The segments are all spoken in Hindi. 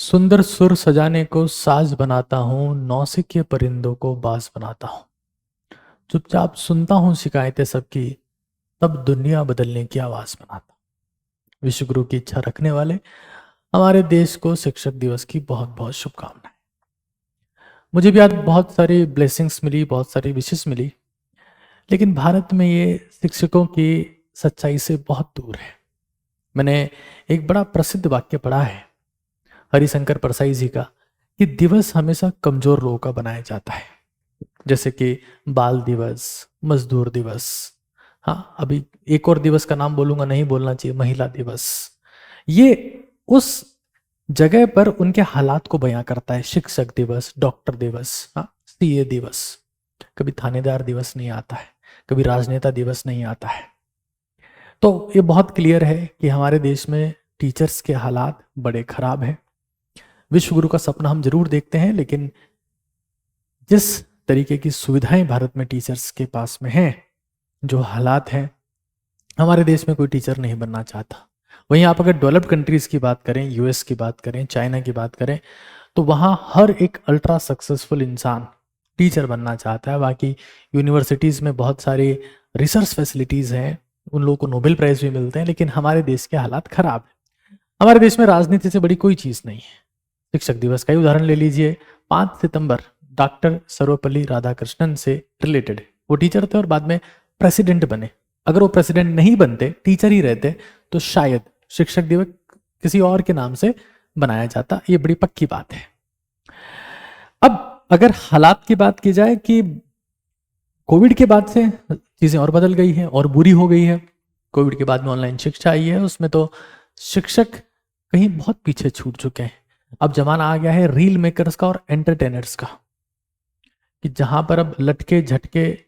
सुंदर सुर सजाने को साज बनाता हूँ, नौसिखिए परिंदों को बाज बनाता हूँ। चुपचाप सुनता हूँ शिकायतें सबकी, तब दुनिया बदलने की आवाज बनाता हूँ। विश्व गुरु की इच्छा रखने वाले हमारे देश को शिक्षक दिवस की बहुत बहुत शुभकामनाएं। मुझे भी आज बहुत सारी ब्लेसिंग्स मिली, बहुत सारी विशेष मिली, लेकिन भारत में ये शिक्षकों की सच्चाई से बहुत दूर है। मैंने एक बड़ा प्रसिद्ध वाक्य पढ़ा है हरिशंकर परसाई जी का, कि दिवस हमेशा कमजोर लोगों का बनाया जाता है, जैसे कि बाल दिवस, मजदूर दिवस। हाँ, अभी एक और दिवस का नाम बोलूंगा, नहीं बोलना चाहिए, महिला दिवस। ये उस जगह पर उनके हालात को बयां करता है। शिक्षक दिवस, डॉक्टर दिवस, हाँ, सीए दिवस। कभी थानेदार दिवस नहीं आता है, कभी राजनेता दिवस नहीं आता है। तो ये बहुत क्लियर है कि हमारे देश में टीचर्स के हालात बड़े खराब हैं। विश्व गुरु का सपना हम जरूर देखते हैं, लेकिन जिस तरीके की सुविधाएं भारत में टीचर्स के पास में हैं, जो हालात हैं, हमारे देश में कोई टीचर नहीं बनना चाहता। वहीं आप अगर डेवलप्ड कंट्रीज की बात करें, यूएस की बात करें, चाइना की बात करें, तो वहाँ हर एक अल्ट्रा सक्सेसफुल इंसान टीचर बनना चाहता है। बाकी यूनिवर्सिटीज़ में बहुत सारी रिसर्च फैसिलिटीज़ हैं, उन लोगों को नोबेल प्राइज भी मिलते हैं, लेकिन हमारे देश के हालात खराब है। हमारे देश में राजनीति से बड़ी कोई चीज़ नहीं है। शिक्षक दिवस का ही उदाहरण ले लीजिए। 5 सितंबर डॉक्टर सर्वपल्ली राधाकृष्णन से रिलेटेड है। वो टीचर थे और बाद में प्रेसिडेंट बने। अगर वो प्रेसिडेंट नहीं बनते, टीचर ही रहते, तो शायद शिक्षक दिवस किसी और के नाम से बनाया जाता। ये बड़ी पक्की बात है। अब अगर हालात की बात की जाए कि कोविड के बाद से चीजें और बदल गई है और बुरी हो गई है। कोविड के बाद में ऑनलाइन शिक्षा आई है, उसमें तो शिक्षक कहीं बहुत पीछे छूट चुके हैं। अब जमाना आ गया है रील मेकर्स का और एंटरटेनर्स का, कि जहां पर अब लटके झटके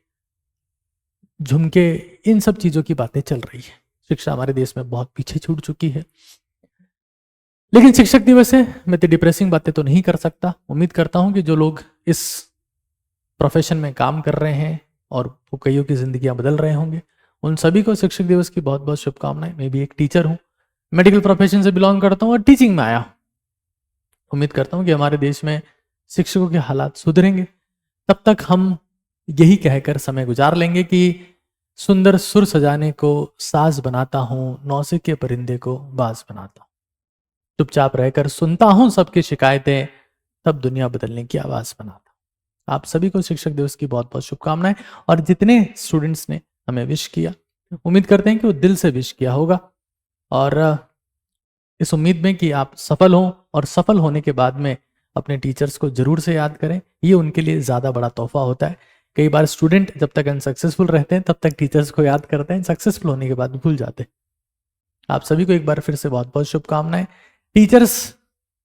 झुमके इन सब चीजों की बातें चल रही है। शिक्षा हमारे देश में बहुत पीछे छूट चुकी है। लेकिन शिक्षक दिवस है, मैं तो डिप्रेसिंग बातें तो नहीं कर सकता। उम्मीद करता हूं कि जो लोग इस प्रोफेशन में काम कर रहे हैं और वो कईयों की जिंदगियां बदल रहे होंगे, उन सभी को शिक्षक दिवस की बहुत बहुत शुभकामनाएं। मैं भी एक टीचर हूं, मेडिकल प्रोफेशन से बिलोंग करता हूं और टीचिंग में आया हूं। उम्मीद करता हूं कि हमारे देश में शिक्षकों के हालात सुधरेंगे। तब तक हम यही कहकर समय गुजार लेंगे कि सुंदर सुर सजाने को साज बनाता हूं, नौसिखिए परिंदे को बाज बनाता हूं। चुपचाप रहकर सुनता हूं सबकी शिकायतें, तब दुनिया बदलने की आवाज बनाता हूं। आप सभी को शिक्षक दिवस की बहुत बहुत शुभकामनाएं। और जितने स्टूडेंट्स ने हमें विश किया, उम्मीद करते हैं कि वो दिल से विश किया होगा, और इस उम्मीद में कि आप सफल हों, और सफल होने के बाद में अपने टीचर्स को जरूर से याद करें। ये उनके लिए ज़्यादा बड़ा तोहफा होता है। कई बार स्टूडेंट जब तक अनसक्सेसफुल रहते हैं तब तक टीचर्स को याद करते हैं, सक्सेसफुल होने के बाद भूल जाते हैं। आप सभी को एक बार फिर से बहुत बहुत शुभकामनाएं। टीचर्स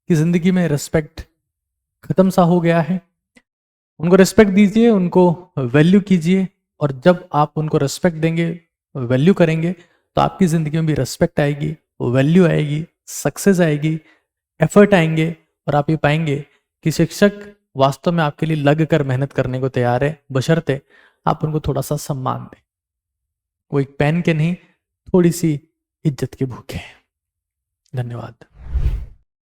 की जिंदगी में रिस्पेक्ट खत्म सा हो गया है। उनको रिस्पेक्ट दीजिए, उनको वैल्यू कीजिए, और जब आप उनको रिस्पेक्ट देंगे, वैल्यू करेंगे, तो आपकी जिंदगी में भी रिस्पेक्ट आएगी, वैल्यू आएगी, सक्सेस आएगी, एफर्ट आएंगे, और आप ये पाएंगे कि शिक्षक वास्तव में आपके लिए लग कर मेहनत करने को तैयार है, बशर्ते आप उनको थोड़ा सा सम्मान दें। वो एक पेन के नहीं, थोड़ी सी इज्जत के भूखे हैं। धन्यवाद।